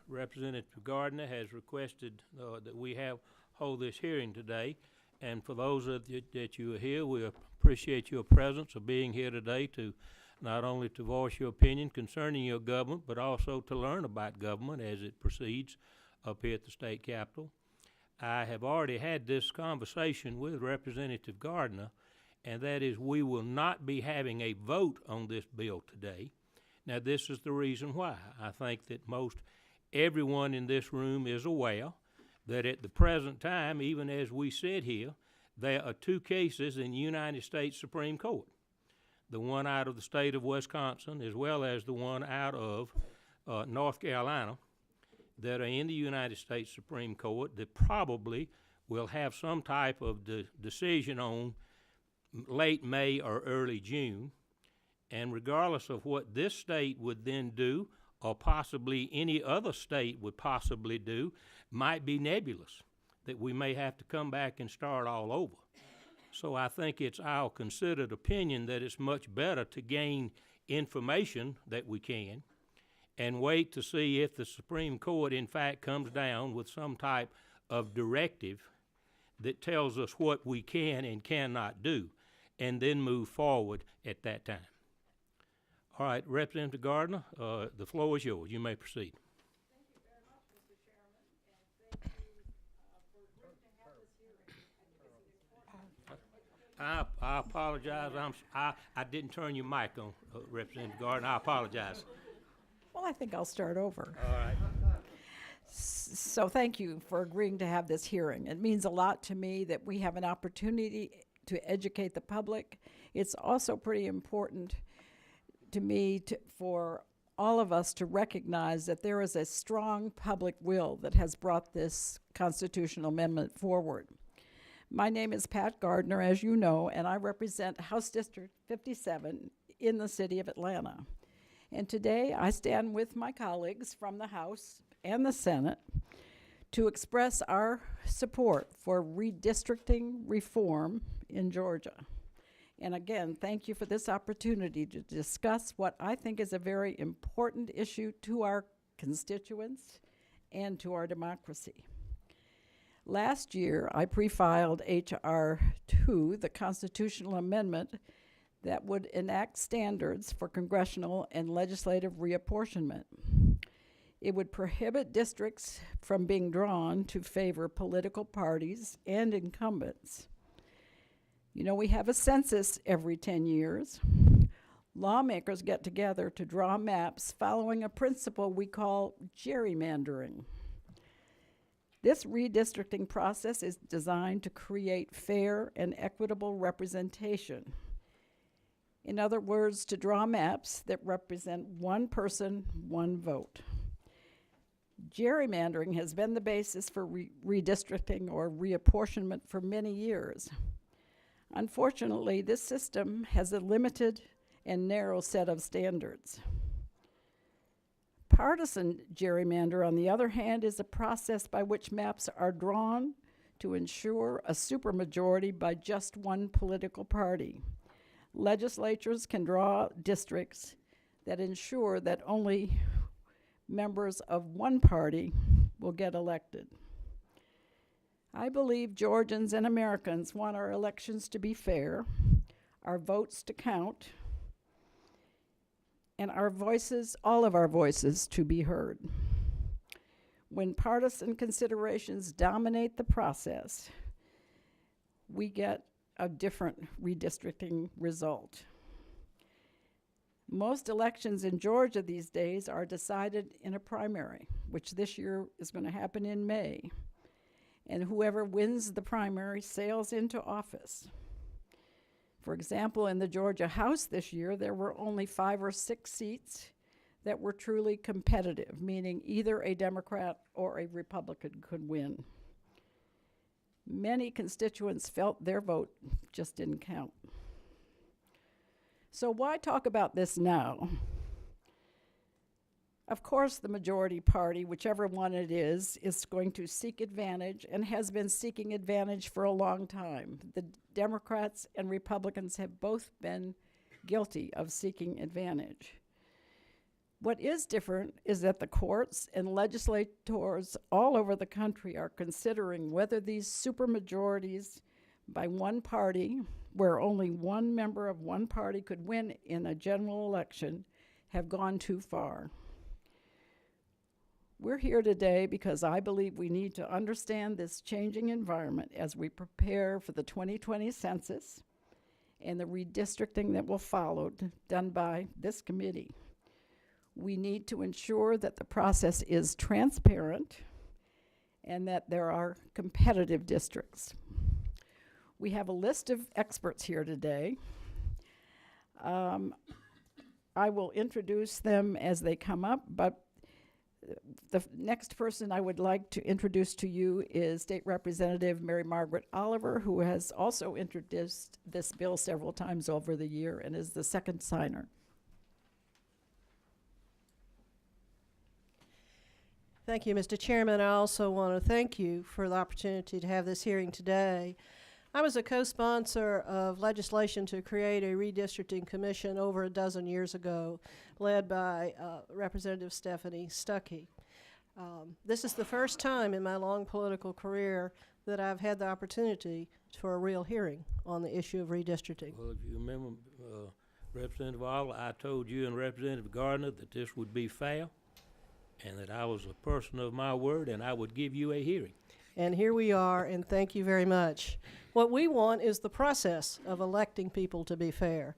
Representative Gardner has requested that we hold this hearing today. And for those of you that you are here, we appreciate your presence of being here today to not only to voice your opinion concerning your government, but also to learn about government as it proceeds up here at the state capitol. I have already had this conversation with Representative Gardner, and that is we will not be having a vote on this bill today. Now, this is the reason why. I think that most everyone in this room is aware that at the present time, even as we sit here, there are two cases in the United States Supreme Court. The one out of the state of Wisconsin, as well as the one out of North Carolina, that are in the United States Supreme Court that probably will have some type of decision on late May or early June. And regardless of what this state would then do, or possibly any other state would possibly do, might be nebulous, that we may have to come back and start all over. So I think it's our considered opinion that it's much better to gain information that we can and wait to see if the Supreme Court in fact comes down with some type of directive that tells us what we can and cannot do, and then move forward at that time. All right, Representative Gardner, the floor is yours. You may proceed. Thank you very much, Mr. Chairman, and thank you for agreeing to have this hearing. I apologize. I didn't turn your mic on, Representative Gardner. I apologize. Well, I think I'll start over. All right. So thank you for agreeing to have this hearing. It means a lot to me that we have an opportunity to educate the public. It's also pretty important to me for all of us to recognize that there is a strong public will that has brought this constitutional amendment forward. My name is Pat Gardner, as you know, and I represent House District 57 in the city of Atlanta. And today I stand with my colleagues from the House and the Senate to express our support for redistricting reform in Georgia. And again, thank you for this opportunity to discuss what I think is a very important issue to our constituents and to our democracy. Last year, I pre-filed H.R. 2, the constitutional amendment that would enact standards for congressional and legislative reapportionment. It would prohibit districts from being drawn to favor political parties and incumbents. You know, we have a census every 10 years. Lawmakers get together to draw maps following a principle we call gerrymandering. This redistricting process is designed to create fair and equitable representation. In other words, to draw maps that represent one person, one vote. Gerrymandering has been the basis for redistricting or reapportionment for many years. Unfortunately, this system has a limited and narrow set of standards. Partisan gerrymander, on the other hand, is a process by which maps are drawn to ensure a supermajority by just one political party. Legislatures can draw districts that ensure that only members of one party will get elected. I believe Georgians and Americans want our elections to be fair, our votes to count, and our voices, all of our voices, to be heard. When partisan considerations dominate the process, we get a different redistricting result. Most elections in Georgia these days are decided in a primary, which this year is going to happen in May. And whoever wins the primary sails into office. For example, in the Georgia House this year, there were only 5 or 6 seats that were truly competitive, meaning either a Democrat or a Republican could win. Many constituents felt their vote just didn't count. So why talk about this now? Of course, the majority party, whichever one it is going to seek advantage and has been seeking advantage for a long time. The Democrats and Republicans have both been guilty of seeking advantage. What is different is that the courts and legislators all over the country are considering whether these supermajorities by one party, where only one member of one party could win in a general election, have gone too far. We're here today because I believe we need to understand this changing environment as we prepare for the 2020 census and the redistricting that will follow, done by this committee. We need to ensure that the process is transparent and that there are competitive districts. We have a list of experts here today. I will introduce them as they come up, but the next person I would like to introduce to you is State Representative Mary Margaret Oliver, who has also introduced this bill several times over the year and is the second signer. Thank you, Mr. Chairman. I also want to thank you for the opportunity to have this hearing today. I was a co-sponsor of legislation to create a redistricting commission over a dozen years ago, led by Representative Stephanie Stuckey. This is the first time in my long political career that I've had the opportunity for a real hearing on the issue of redistricting. Well, if you remember, Representative Oliver, I told you and Representative Gardner that this would be fair and that I was a person of my word and I would give you a hearing. And here we are, and thank you very much. What we want is the process of electing people to be fair.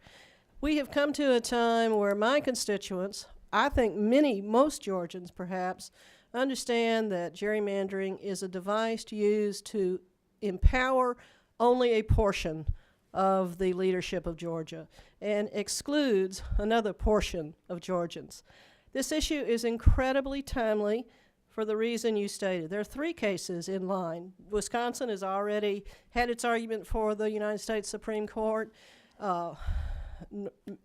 We have come to a time where my constituents, I think most Georgians perhaps, understand that gerrymandering is a device used to empower only a portion of the leadership of Georgia and excludes another portion of Georgians. This issue is incredibly timely for the reason you stated. There are 3 cases in line. Wisconsin has already had its argument for the United States Supreme Court.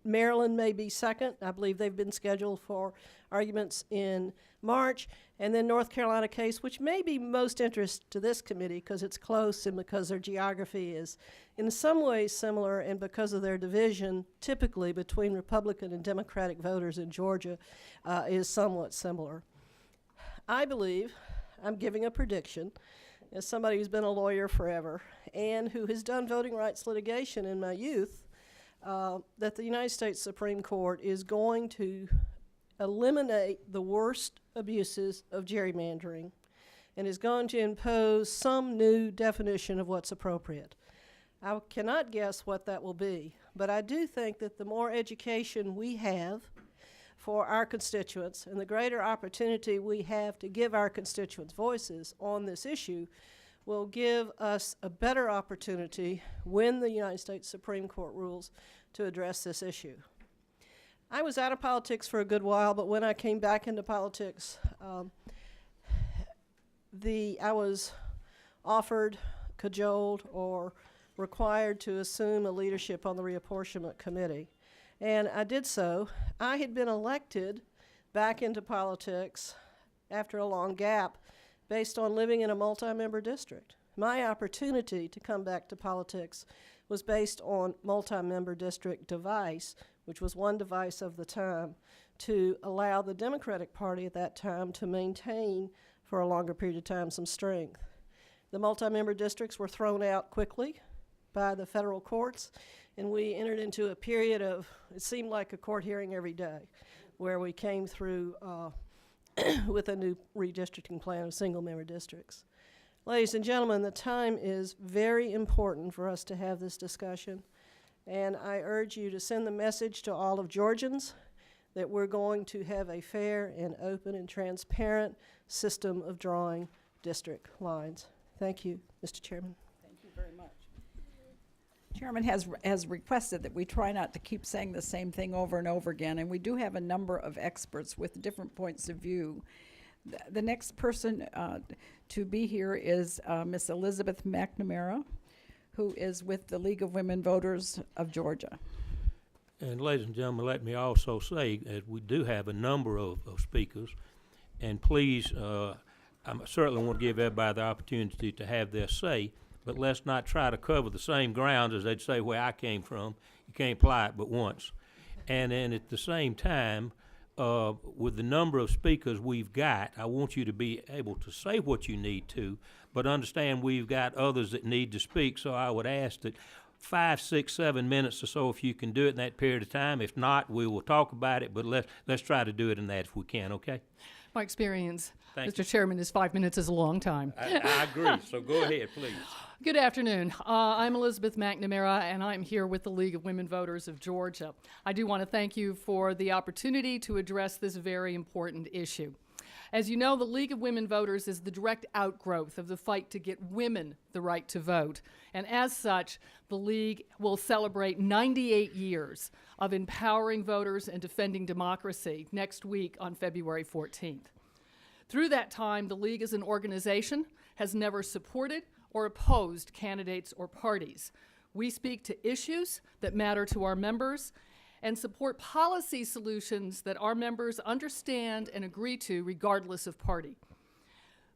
Maryland may be second. I believe they've been scheduled for arguments in March. And then North Carolina case, which may be most interest to this committee because it's close and because their geography is in some ways similar and because of their division typically between Republican and Democratic voters in Georgia is somewhat similar. I believe, I'm giving a prediction, as somebody who's been a lawyer forever and who has done voting rights litigation in my youth, that the United States Supreme Court is going to eliminate the worst abuses of gerrymandering and is going to impose some new definition of what's appropriate. I cannot guess what that will be, but I do think that the more education we have for our constituents and the greater opportunity we have to give our constituents voices on this issue will give us a better opportunity when the United States Supreme Court rules to address this issue. I was out of politics for a good while, but when I came back into politics, I was offered, cajoled, or required to assume a leadership on the reapportionment committee. And I did so. I had been elected back into politics after a long gap based on living in a multi-member district. My opportunity to come back to politics was based on multi-member district device, which was one device of the time, to allow the Democratic Party at that time to maintain for a longer period of time some strength. The multi-member districts were thrown out quickly by the federal courts, and we entered into a period of, it seemed like a court hearing every day, where we came through with a new redistricting plan of single-member districts. Ladies and gentlemen, the time is very important for us to have this discussion, and I urge you to send the message to all of Georgians that we're going to have a fair and open and transparent system of drawing district lines. Thank you, Mr. Chairman. Thank you very much. Chairman has requested that we try not to keep saying the same thing over and over again, and we do have a number of experts with different points of view. The next person to be here is Ms. Elizabeth McNamara, who is with the League of Women Voters of Georgia. And ladies and gentlemen, let me also say that we do have a number of speakers, and please, I certainly want to give everybody the opportunity to have their say, but let's not try to cover the same ground as they'd say where I came from. You can't apply it but once. And then at the same time, with the number of speakers we've got, I want you to be able to say what you need to, but understand we've got others that need to speak, so I would ask that 5, 6, 7 minutes or so, if you can do it in that period of time. If not, we will talk about it, but let's try to do it in that if we can, okay? My experience, Thank Mr. Chairman, is 5 minutes is a long time. I agree, so go ahead, please. Good afternoon. I'm Elizabeth McNamara, and I'm here with the League of Women Voters of Georgia. I do want to thank you for the opportunity to address this very important issue. As you know, the League of Women Voters is the direct outgrowth of the fight to get women the right to vote. And as such, the League will celebrate 98 years of empowering voters and defending democracy next week on February 14th. Through that time, the League as an organization has never supported or opposed candidates or parties. We speak to issues that matter to our members and support policy solutions that our members understand and agree to regardless of party.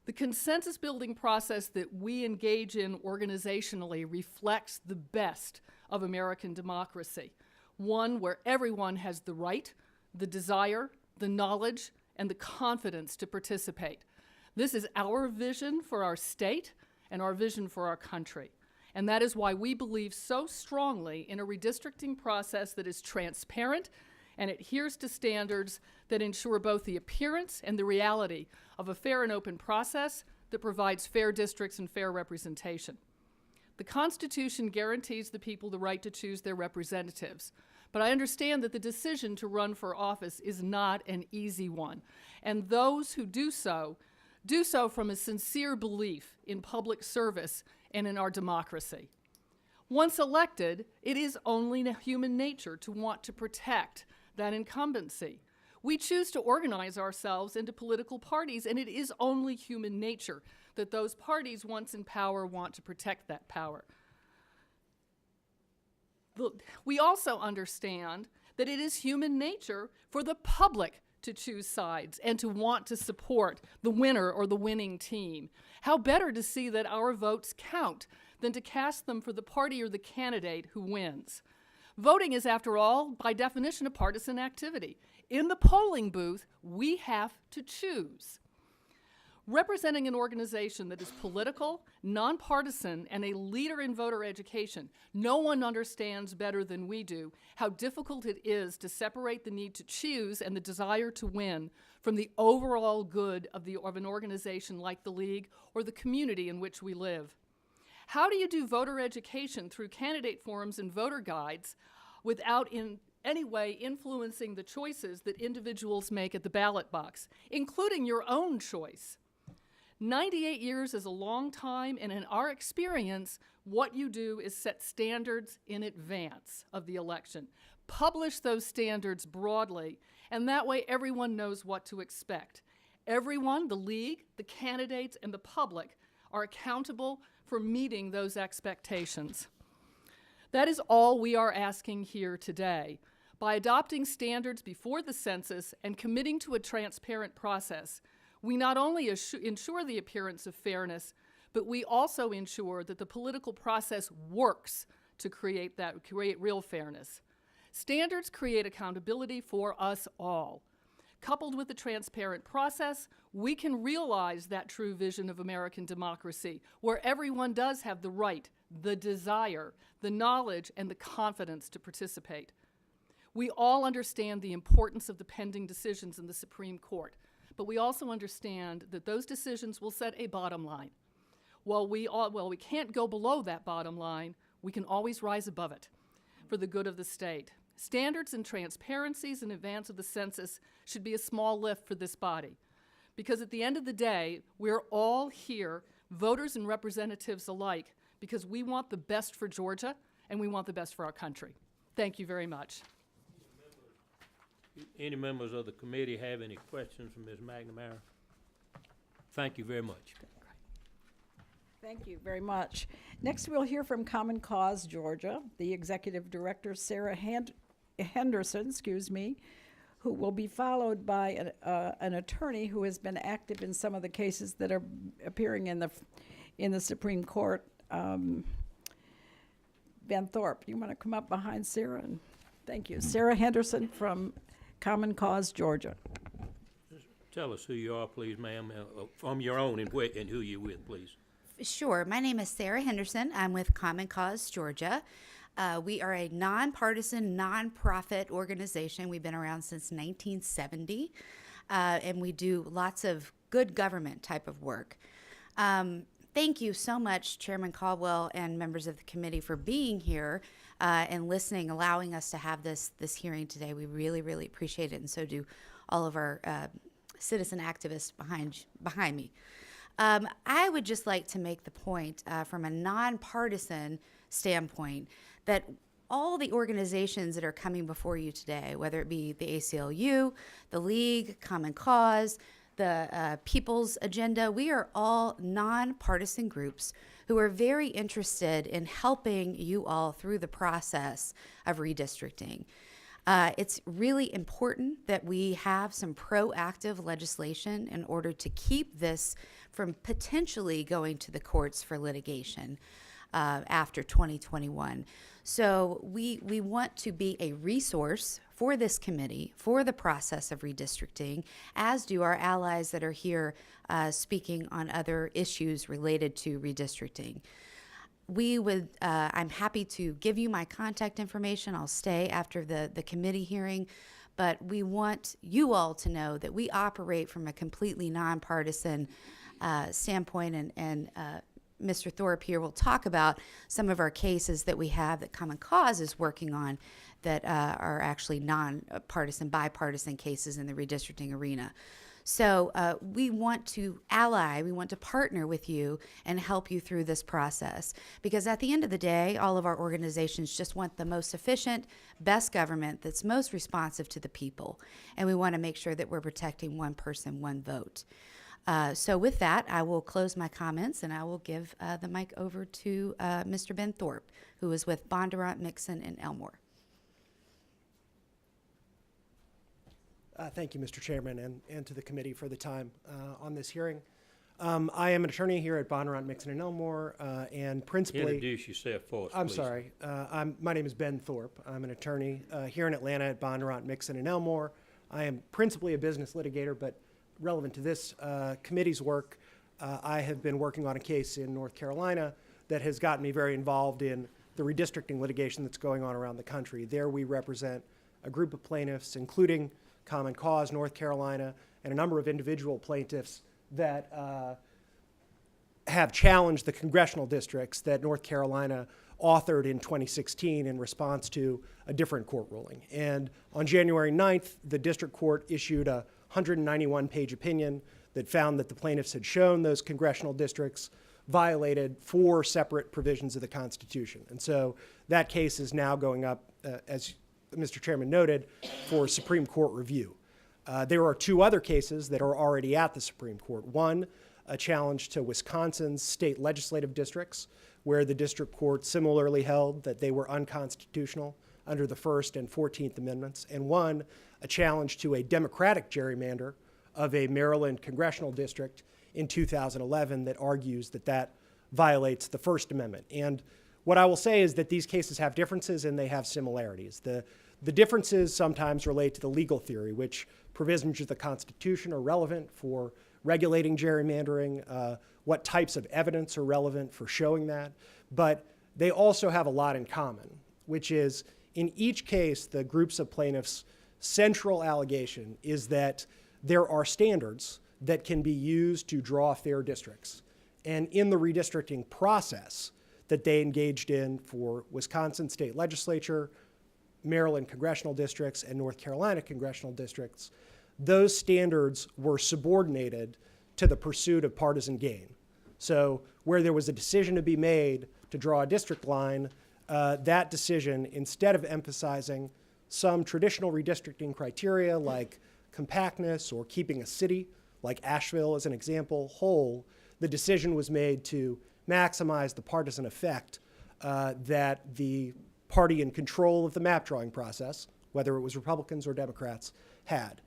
The consensus building process that we engage in organizationally reflects the best of American democracy, one where everyone has the right, the desire, the knowledge, and the confidence to participate. This is our vision for our state and our vision for our country. And that is why we believe so strongly in a redistricting process that is transparent and adheres to standards that ensure both the appearance and the reality of a fair and open process that provides fair districts and fair representation. The Constitution guarantees the people the right to choose their representatives, but I understand that the decision to run for office is not an easy one, and those who do so from a sincere belief in public service and in our democracy. Once elected, it is only human nature to want to protect that incumbency. We choose to organize ourselves into political parties, and it is only human nature that those parties, once in power, want to protect that power. We also understand that it is human nature for the public to choose sides and to want to support the winner or the winning team. How better to see that our votes count than to cast them for the party or the candidate who wins? Voting is, after all, by definition, a partisan activity. In the polling booth, we have to choose. Representing an organization that is political, nonpartisan, and a leader in voter education, no one understands better than we do how difficult it is to separate the need to choose and the desire to win from the overall good of an organization like the League or the community in which we live. How do you do voter education through candidate forums and voter guides without in any way influencing the choices that individuals make at the ballot box, including your own choice? 98 years is a long time, and in our experience, what you do is set standards in advance of the election. Publish those standards broadly, and that way everyone knows what to expect. Everyone, the League, the candidates, and the public are accountable for meeting those expectations. That is all we are asking here today. By adopting standards before the census and committing to a transparent process, we not only ensure the appearance of fairness, but we also ensure that the political process works to create real fairness. Standards create accountability for us all. Coupled with the transparent process, we can realize that true vision of American democracy, where everyone does have the right, the desire, the knowledge, and the confidence to participate. We all understand the importance of the pending decisions in the Supreme Court, but we also understand that those decisions will set a bottom line. While we can't go below that bottom line, we can always rise above it for the good of the state. Standards and transparencies in advance of the census should be a small lift for this body, because at the end of the day, we're all here, voters and representatives alike, because we want the best for Georgia and we want the best for our country. Thank you very much. Any members of the committee have any questions for Ms. McNamara? Thank you very much. Thank you very much. Next, we'll hear from Common Cause Georgia, the Executive Director, Sarah Henderson, who will be followed by an attorney who has been active in some of the cases that are appearing in the Supreme Court. Ben Thorpe, you want to come up behind Sarah? Thank you. Sarah Henderson from Common Cause, Georgia. Tell us who you are, please, ma'am, from your own and who you're with, please. Sure. My name is Sarah Henderson. I'm with Common Cause Georgia. We are a nonpartisan, nonprofit organization. We've been around since 1970, and we do lots of good government type of work. Thank you so much, Chairman Caldwell and members of the committee, for being here and listening, allowing us to have this hearing today. We really, really appreciate it, and so do all of our citizen activists behind me. I would just like to make the point from a nonpartisan standpoint that all the organizations that are coming before you today, whether it be the ACLU, the League, Common Cause, the People's Agenda, we are all nonpartisan groups who are very interested in helping you all through the process of redistricting. It's really important that we have some proactive legislation in order to keep this from potentially going to the courts for litigation after 2021. So we want to be a resource for this committee for the process of redistricting, as do our allies that are here speaking on other issues related to redistricting. I'm happy to give you my contact information. I'll stay after the committee hearing, but we want you all to know that we operate from a completely nonpartisan standpoint, and Mr. Thorpe here will talk about some of our cases that we have that Common Cause is working on that are actually non-partisan, bipartisan cases in the redistricting arena. So we want to ally, we want to partner with you and help you through this process. Because at the end of the day, all of our organizations just want the most efficient, best government that's most responsive to the people. And we want to make sure that we're protecting one person, one vote. So with that, I will close my comments and I will give the mic over to Mr. Ben Thorpe, who is with Bondurant, Mixon, and Elmore. Thank you, Mr. Chairman, and to the committee for the time on this hearing. I am an attorney here at Bondurant, Mixon, and Elmore, and principally— Introduce yourself for us, I'm please. sorry. My name is Ben Thorpe. I'm an attorney here in Atlanta at Bondurant, Mixon, and Elmore. I am principally a business litigator, but relevant to this committee's work, I have been working on a case in North Carolina that has gotten me very involved in the redistricting litigation that's going on around the country. There we represent a group of plaintiffs, including Common Cause, North Carolina, and a number of individual plaintiffs that have challenged the congressional districts that North Carolina authored in 2016 in response to a different court ruling. And on January 9th, the district court issued a 191-page opinion that found that the plaintiffs had shown those congressional districts violated 4 separate provisions of the Constitution. And so that case is now going up, as Mr. Chairman noted, for Supreme Court review. There are 2 other cases that are already at the Supreme Court. One, a challenge to Wisconsin's state legislative districts, where the district court similarly held that they were unconstitutional under the First and 14th Amendments. And one, a challenge to a Democratic gerrymander of a Maryland congressional district in 2011 that argues that that violates the First Amendment. And what I will say is that these cases have differences and they have similarities. The differences sometimes relate to the legal theory, which provisions of the Constitution are relevant for regulating gerrymandering, what types of evidence are relevant for showing that. But they also have a lot in common, which is in each case, the groups of plaintiffs' central allegation is that there are standards that can be used to draw fair districts. And in the redistricting process that they engaged in for Wisconsin state legislature, Maryland congressional districts, and North Carolina congressional districts, those standards were subordinated to the pursuit of partisan gain. So where there was a decision to be made to draw a district line, that decision, instead of emphasizing some traditional redistricting criteria like compactness or keeping a city, like Asheville as an example, whole, the decision was made to maximize the partisan effect that the party in control of the map drawing process, whether it was Republicans or Democrats, had.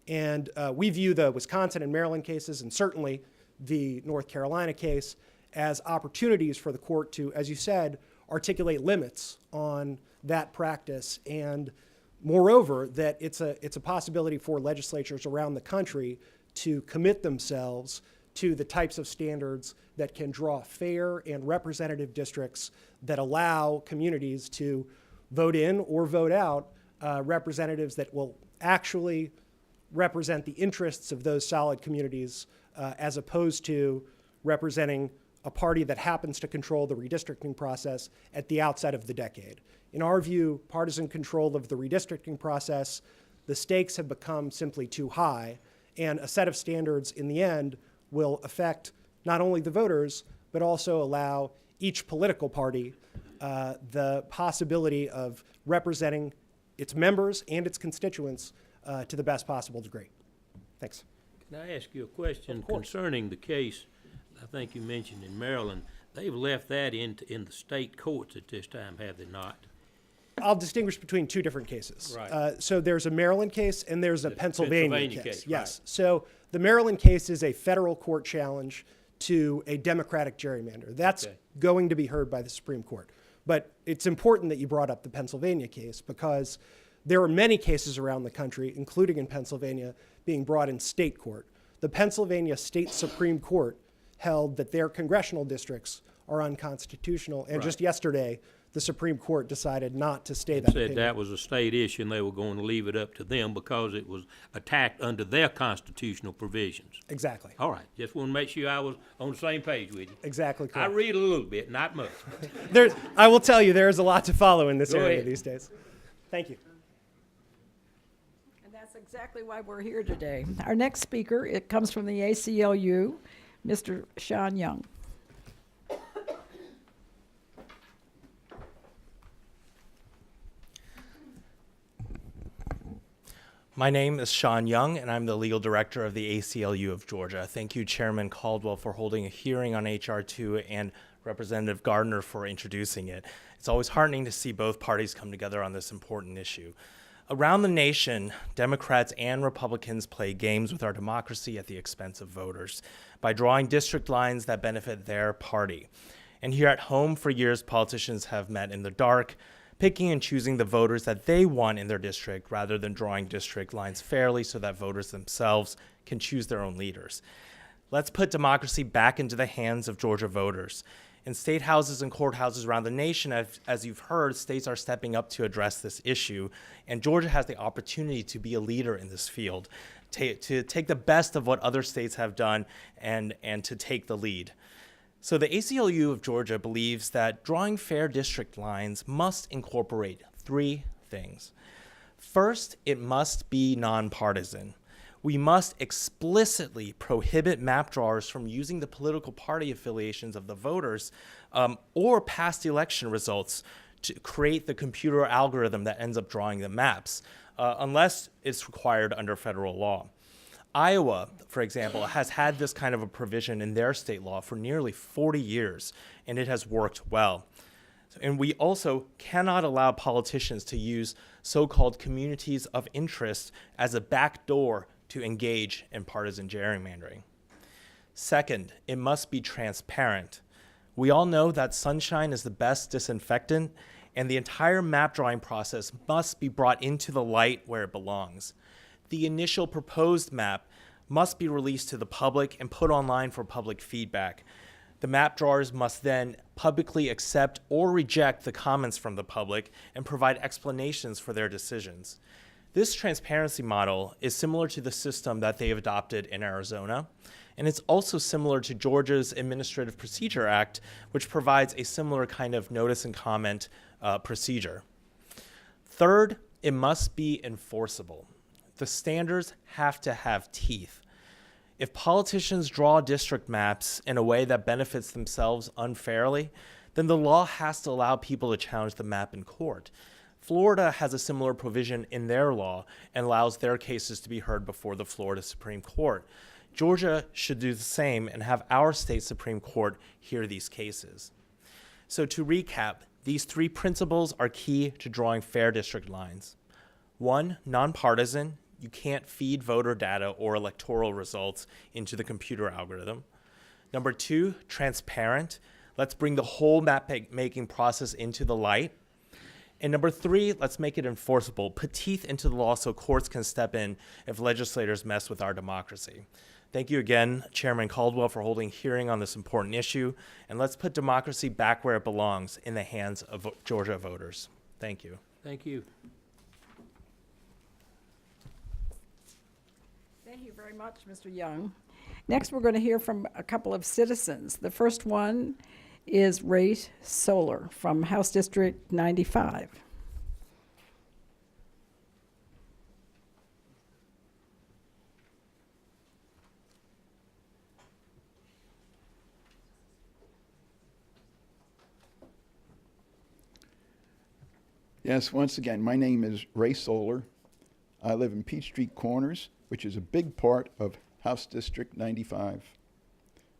And we view the Wisconsin and Maryland cases, and certainly the North Carolina case, as opportunities for the court to, as you said, articulate limits on that practice and Moreover, that it's a possibility for legislatures around the country to commit themselves to the types of standards that can draw fair and representative districts that allow communities to vote in or vote out representatives that will actually represent the interests of those solid communities as opposed to representing a party that happens to control the redistricting process at the outset of the decade. In our view, partisan control of the redistricting process, the stakes have become simply too high, and a set of standards in the end will affect not only the voters, but also allow each political party the possibility of representing its members and its constituents to the best possible degree. Thanks. Can I ask you a question concerning the case I think you mentioned in Maryland? They've left that in the state courts at this time, have they not? I'll distinguish between two different cases. Right. So there's a Maryland case and there's a The Pennsylvania case. case, Yes. right. So the Maryland case is a federal court challenge to a Democratic gerrymander. That's Okay. going to be heard by the Supreme Court. But it's important that you brought up the Pennsylvania case because there are many cases around the country, including in Pennsylvania, being brought in state court. The Pennsylvania State Supreme Court held that their congressional districts are unconstitutional. And just yesterday, the Supreme Court decided not to stay that Said opinion. that was a state issue and they were going to leave it up to them because it was attacked under their constitutional provisions. Exactly. All right, just want to make sure I was on the same page with you. Exactly I correct. read a little bit, not much. I will tell you, there is a lot to follow in this Go area ahead. these days. Thank you. And that's exactly why we're here today. Our next speaker, it comes from the ACLU, Mr. Sean Young. My name is Sean Young, and I'm the legal director of the ACLU of Georgia. Thank you, Chairman Caldwell, for holding a hearing on H.R. 2 and Representative Gardner for introducing it. It's always heartening to see both parties come together on this important issue. Around the nation, Democrats and Republicans play games with our democracy at the expense of voters by drawing district lines that benefit their party. And here at home, for years, politicians have met in the dark, picking and choosing the voters that they want in their district rather than drawing district lines fairly so that voters themselves can choose their own leaders. Let's put democracy back into the hands of Georgia voters. In state houses and courthouses around the nation, as you've heard, states are stepping up to address this issue, and Georgia has the opportunity to be a leader in this field, to take the best of what other states have done and to take the lead. So the ACLU of Georgia believes that drawing fair district lines must incorporate three things. First, it must be nonpartisan. We must explicitly prohibit map drawers from using the political party affiliations of the voters or past election results to create the computer algorithm that ends up drawing the maps, unless it's required under federal law. Iowa, for example, has had this kind of a provision in their state law for nearly 40 years, and it has worked well. And we also cannot allow politicians to use so-called communities of interest as a backdoor to engage in partisan gerrymandering. Second, it must be transparent. We all know that sunshine is the best disinfectant, and the entire map drawing process must be brought into the light where it belongs. The initial proposed map must be released to the public and put online for public feedback. The map drawers must then publicly accept or reject the comments from the public and provide explanations for their decisions. This transparency model is similar to the system that they have adopted in Arizona, and it's also similar to Georgia's Administrative Procedure Act, which provides a similar kind of notice and comment procedure. Third, it must be enforceable. The standards have to have teeth. If politicians draw district maps in a way that benefits themselves unfairly, then the law has to allow people to challenge the map in court. Florida has a similar provision in their law and allows their cases to be heard before the Florida Supreme Court. Georgia should do the same and have our state Supreme Court hear these cases. So to recap, these three principles are key to drawing fair district lines. One, nonpartisan. You can't feed voter data or electoral results into the computer algorithm. Number two, transparent. Let's bring the whole map-making process into the light. And number 3, let's make it enforceable. Put teeth into the law so courts can step in if legislators mess with our democracy. Thank you again, Chairman Caldwell, for holding a hearing on this important issue. And let's put democracy back where it belongs, in the hands of Georgia voters. Thank you. Thank you. Thank you very much, Mr. Young. Next, we're going to hear from a couple of citizens. The first one is Ray Solar from House District 95. Yes, once again, my name is Ray Solar. I live in Peachtree Corners, which is a big part of House District 95.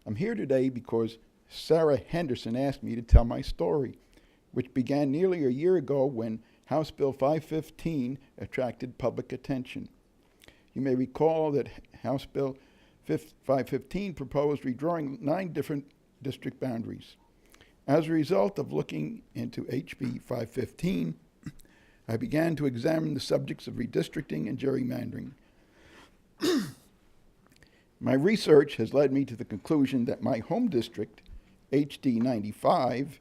I'm here today because Sarah Henderson asked me to tell my story, which began nearly a year ago when House Bill 515 attracted public attention. You may recall that House Bill 515 proposed redrawing 9 different district boundaries. As a result of looking into HB 515, I began to examine the subjects of redistricting and gerrymandering. My research has led me to the conclusion that my home district, HD 95,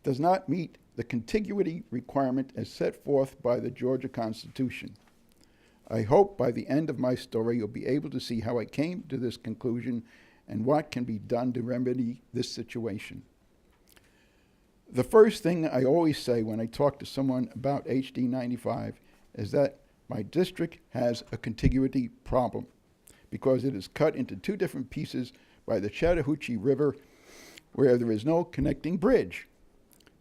does not meet the contiguity requirement as set forth by the Georgia Constitution. I hope by the end of my story you'll be able to see how I came to this conclusion and what can be done to remedy this situation. The first thing I always say when I talk to someone about HD 95 is that my district has a contiguity problem because it is cut into 2 different pieces by the Chattahoochee River where there is no connecting bridge.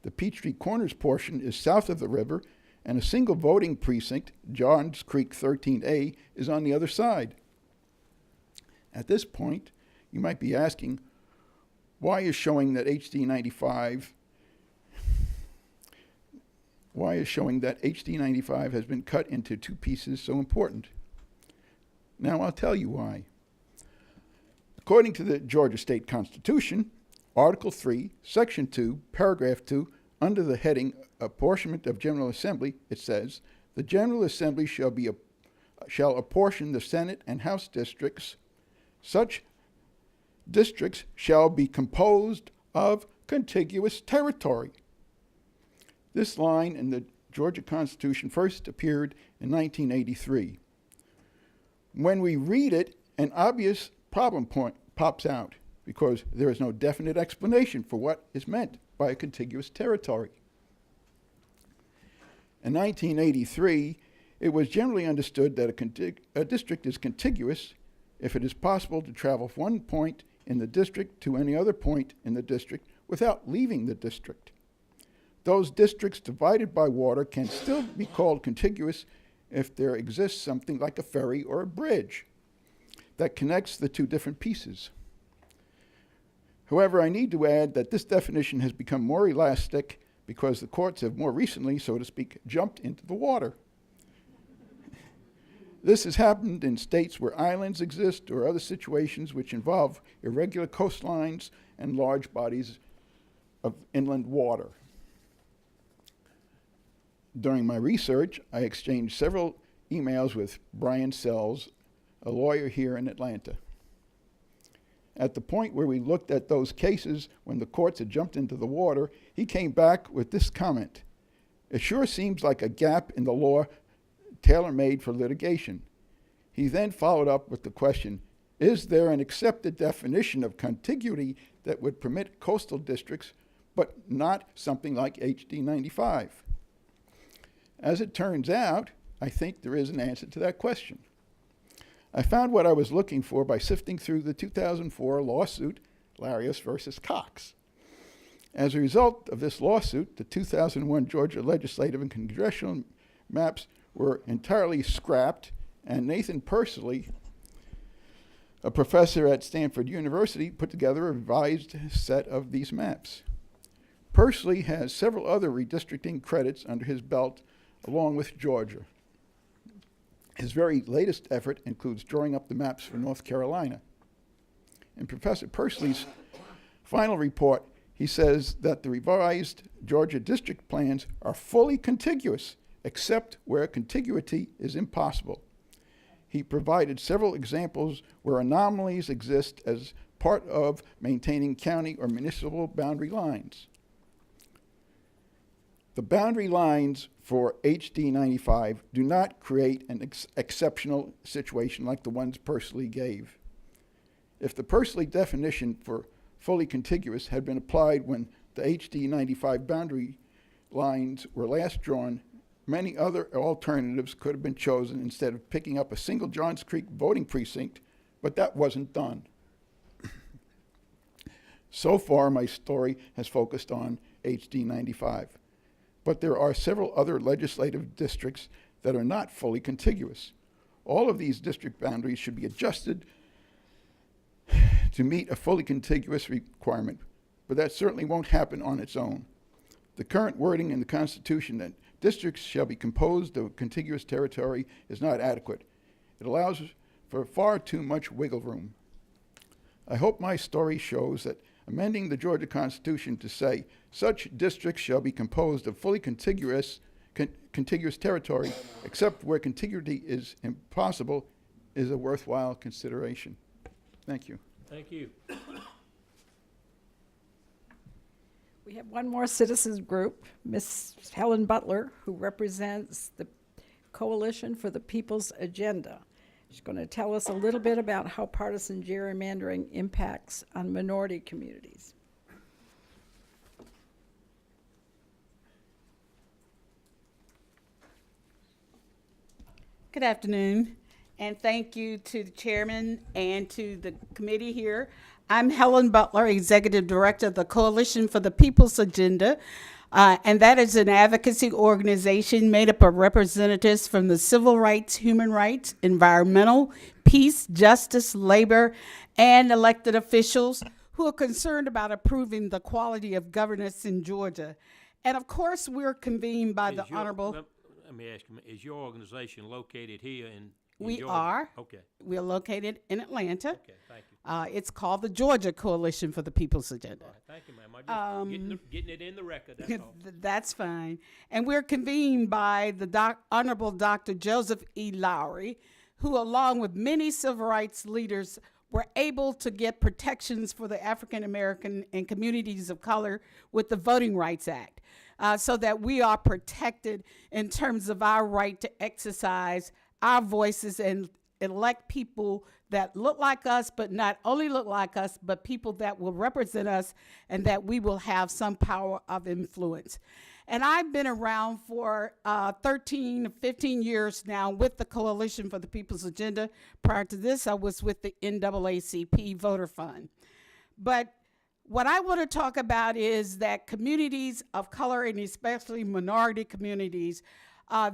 The Peachtree Corners portion is south of the river and a single voting precinct, Johns Creek 13A, is on the other side. At this point, you might be asking, why is showing that HD 95 has been cut into 2 pieces so important? Now I'll tell you why. According to the Georgia State Constitution, Article 3, Section 2, Paragraph 2, under the heading Apportionment of General Assembly, it says, the General Assembly shall apportion the Senate and House districts. Such districts shall be composed of contiguous territory. This line in the Georgia Constitution first appeared in 1983. When we read it, an obvious problem point pops out because there is no definite explanation for what is meant by a contiguous territory. In 1983, it was generally understood that a district is contiguous if it is possible to travel from one point in the district to any other point in the district without leaving the district. Those districts divided by water can still be called contiguous if there exists something like a ferry or a bridge that connects the 2 different pieces. However, I need to add that this definition has become more elastic because the courts have more recently, so to speak, jumped into the water. This has happened in states where islands exist or other situations which involve irregular coastlines and large bodies of inland water. During my research, I exchanged several emails with Brian Sells, a lawyer here in Atlanta. At the point where we looked at those cases when the courts had jumped into the water, he came back with this comment. It sure seems like a gap in the law tailor-made for litigation. He then followed up with the question, is there an accepted definition of contiguity that would permit coastal districts, but not something like HD 95? As it turns out, I think there is an answer to that question. I found what I was looking for by sifting through the 2004 lawsuit, Larios versus Cox. As a result of this lawsuit, the 2001 Georgia legislative and congressional maps were entirely scrapped, and Nathan Pursley, a professor at Stanford University, put together a revised set of these maps. Pursley has several other redistricting credits under his belt, along with Georgia. His very latest effort includes drawing up the maps for North Carolina. In Professor Pursley's final report, He says that the revised Georgia district plans are fully contiguous, except where contiguity is impossible. He provided several examples where anomalies exist as part of maintaining county or municipal boundary lines. The boundary lines for HD 95 do not create an exceptional situation like the ones Pursley gave. If the Pursley definition for fully contiguous had been applied when the HD 95 boundary lines were last drawn, many other alternatives could have been chosen instead of picking up a single Johns Creek voting precinct, but that wasn't done. So far, my story has focused on HD 95, but there are several other legislative districts that are not fully contiguous. All of these district boundaries should be adjusted to meet a fully contiguous requirement, but that certainly won't happen on its own. The current wording in the Constitution that districts shall be composed of contiguous territory is not adequate. It allows for far too much wiggle room. I hope my story shows that amending the Georgia Constitution to say such districts shall be composed of fully contiguous territory, except where contiguity is impossible, is a worthwhile consideration. Thank you. Thank you. We have one more citizens group, Miss Helen Butler, who represents the Coalition for the People's Agenda. She's going to tell us a little bit about how partisan gerrymandering impacts on minority communities. Good afternoon, and thank you to the chairman and to the committee here. I'm Helen Butler, Executive Director of the Coalition for the People's Agenda, and that is an advocacy organization made up of representatives from the civil rights, human rights, environmental, peace, justice, labor, and elected officials who are concerned about improving the quality of governance in Georgia. And of course, we're convened by the Honorable... Let me ask you, is your organization located here in We Georgia? are. Okay. We're located in Atlanta. Okay, thank you. It's called the Georgia Coalition for the People's Agenda. All right, thank you, ma'am. I just getting it in the record, that's all. That's fine. And we're convened by the Honorable Dr. Joseph E. Lowry, who, along with many civil rights leaders, were able to get protections for the African American and communities of color with the Voting Rights Act, so that we are protected in terms of our right to exercise our voices and elect people that look like us, but not only look like us, but people that will represent us and that we will have some power of influence. And I've been around for 13, 15 years now with the Coalition for the People's Agenda. Prior to this, I was with the NAACP Voter Fund. But what I want to talk about is that communities of color, and especially minority communities,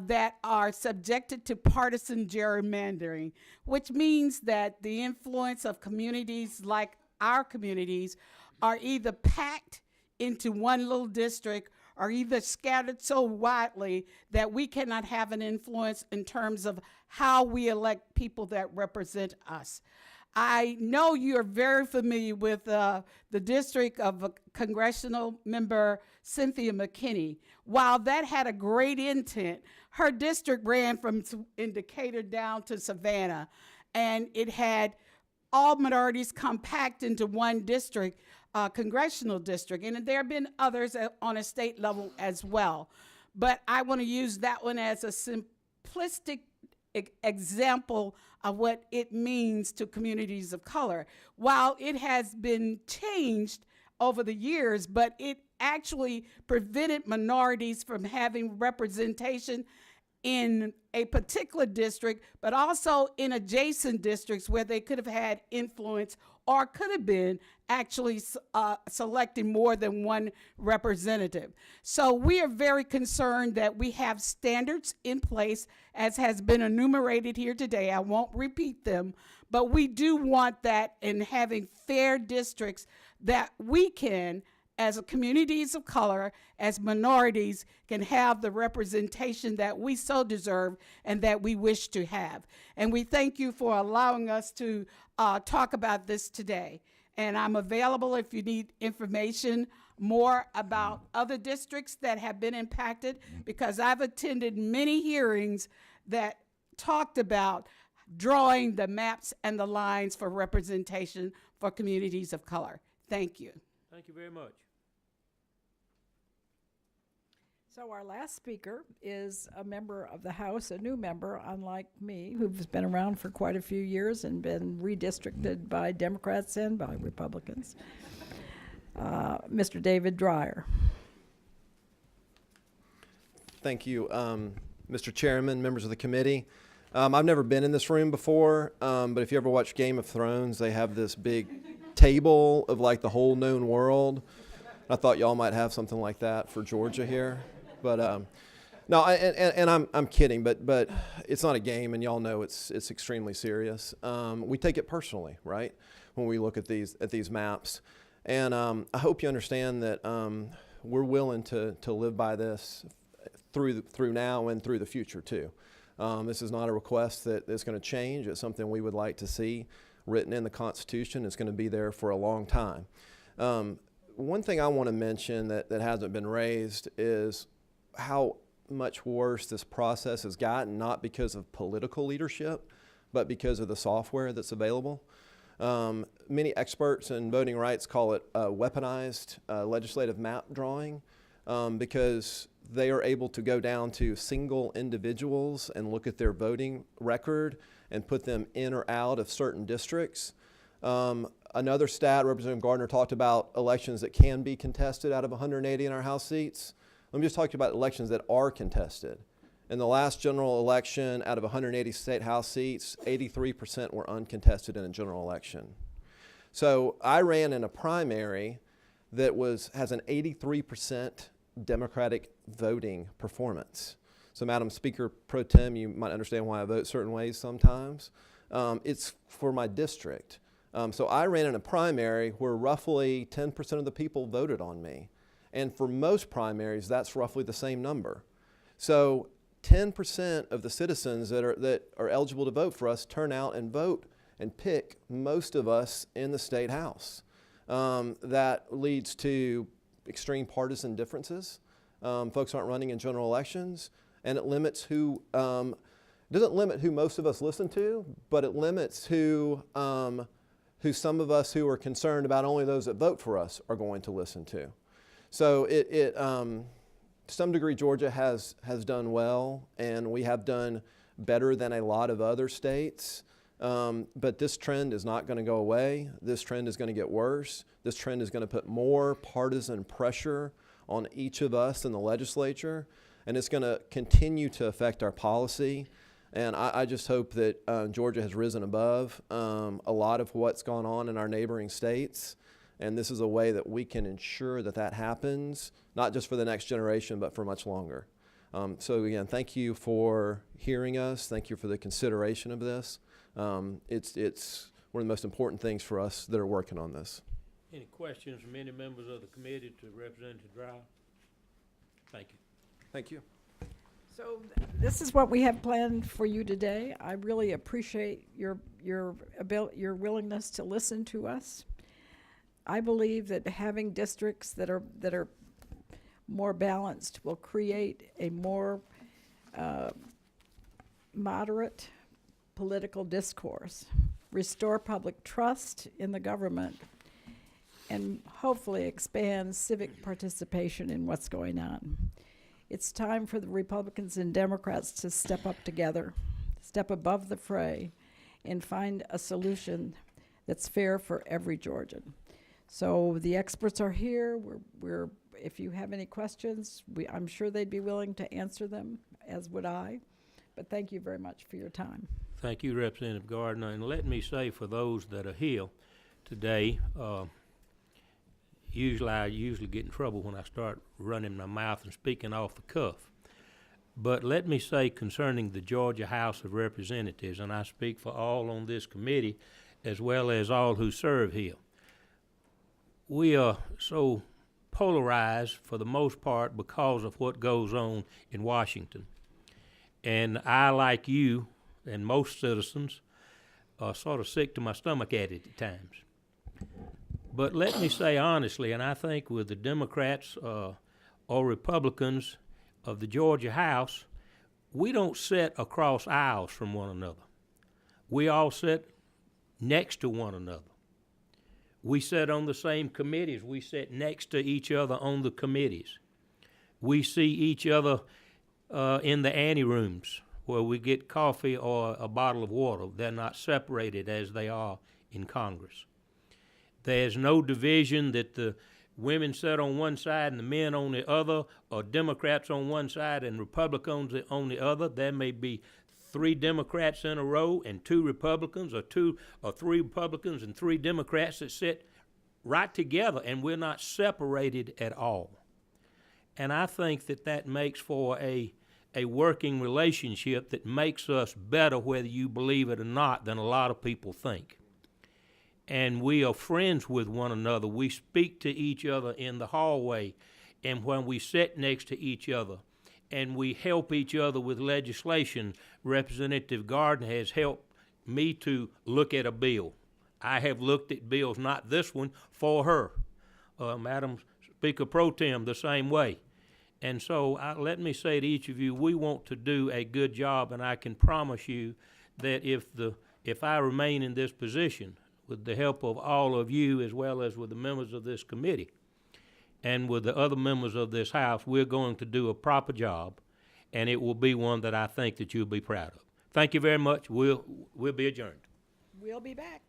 that are subjected to partisan gerrymandering, which means that the influence of communities like our communities are either packed into one little district or either scattered so widely that we cannot have an influence in terms of how we elect people that represent us. I know you're very familiar with the district of Congressional member Cynthia McKinney. While that had a great intent, her district ran from in Decatur down to Savannah, and it had all minorities compact into one district, congressional district, and there have been others on a state level as well. But I want to use that one as a simplistic example of what it means to communities of color. While it has been changed over the years, but it actually prevented minorities from having representation in a particular district, but also in adjacent districts where they could have had influence or could have been actually selecting more than one representative. So we are very concerned that we have standards in place, as has been enumerated here today. I won't repeat them, but we do want that in having fair districts that we can, as communities of color, as minorities, can have the representation that we so deserve and that we wish to have. And we thank you for allowing us to talk about this today. And I'm available if you need information more about other districts that have been impacted, because I've attended many hearings that talked about drawing the maps and the lines for representation for communities of color. Thank you. Thank you very much. So our last speaker is a member of the House, a new member, unlike me, who's been around for quite a few years and been redistricted by Democrats and by Republicans. Mr. David Dreyer. Thank you, Mr. Chairman, members of the committee. I've never been in this room before, but if you ever watch Game of Thrones, they have this big table of like the whole known world. I thought y'all might have something like that for Georgia here. But no, I'm kidding, but it's not a game, and y'all know it's extremely serious. We take it personally, right, when we look at these maps, and I hope you understand that we're willing to live by this through now and through the future too. This is not a request that is going to change. It's something we would like to see written in the Constitution. It's going to be there for a long time. One thing I want to mention that hasn't been raised is how much worse this process has gotten, not because of political leadership, but because of the software that's available. Many experts in voting rights call it weaponized legislative map drawing because they are able to go down to single individuals and look at their voting record and put them in or out of certain districts. Another stat, Representative Gardner talked about elections that can be contested out of 180 in our House seats. Let me just talk about elections that are contested. In the last general election, out of 180 state House seats, 83% were uncontested in a general election. So I ran in a primary that has an 83% Democratic voting performance. So Madam Speaker Pro Tem, you might understand why I vote certain ways sometimes. It's for my district. So I ran in a primary where roughly 10% of the people voted on me. And for most primaries, that's roughly the same number. So 10% of the citizens that are eligible to vote for us turn out and vote and pick most of us in the state House. That leads to extreme partisan differences. Folks aren't running in general elections, and it limits doesn't limit who most of us listen to, but it limits who some of us who are concerned about only those that vote for us are going to listen to. So to some degree, Georgia has done well, and we have done better than a lot of other states. But this trend is not going to go away. This trend is going to get worse. This trend is going to put more partisan pressure on each of us in the legislature, and it's going to continue to affect our policy. And I just hope that Georgia has risen above a lot of what's gone on in our neighboring states. And this is a way that we can ensure that happens, not just for the next generation, but for much longer. So again, thank you for hearing us. Thank you for the consideration of this. It's one of the most important things for us that are working on this. Any questions from any members of the committee to Representative Dreyer? Thank you. Thank you. So this is what we have planned for you today. I really appreciate your willingness to listen to us. I believe that having districts that are more balanced will create a more moderate political discourse, restore public trust in the government, and hopefully expand civic participation in what's going on. It's time for the Republicans and Democrats to step up together, step above the fray, and find a solution that's fair for every Georgian. So the experts are here. If you have any questions, I'm sure they'd be willing to answer them, as would I. But thank you very much for your time. Thank you, Representative Gardner. And let me say, for those that are here today, I usually get in trouble when I start running my mouth and speaking off the cuff. But let me say concerning the Georgia House of Representatives, and I speak for all on this committee as well as all who serve here, we are so polarized for the most part because of what goes on in Washington. And I, like you and most citizens, are sort of sick to my stomach at it at times. But let me say honestly, and I think with the Democrats or Republicans of the Georgia House, we don't sit across aisles from one another. We all sit next to one another. We sit on the same committees. We sit next to each other on the committees. We see each other in the anterooms where we get coffee or a bottle of water. They're not separated as they are in Congress. There's no division that the women sit on one side and the men on the other, or Democrats on one side and Republicans on the other. There may be 3 Democrats in a row and 2 Republicans, or 2 or 3 Republicans and 3 Democrats that sit right together, and we're not separated at all. And I think that that makes for a working relationship that makes us better, whether you believe it or not, than a lot of people think. And we are friends with one another. We speak to each other in the hallway and when we sit next to each other, and we help each other with legislation. Representative Garden has helped me to look at a bill. I have looked at bills, not this one, for her. Madam Speaker Pro Tem, the same way. And so let me say to each of you, we want to do a good job, and I can promise you that if I remain in this position, with the help of all of you as well as with the members of this committee and with the other members of this House, we're going to do a proper job, and it will be one that I think that you'll be proud of. Thank you very much. We'll be adjourned. We'll be back.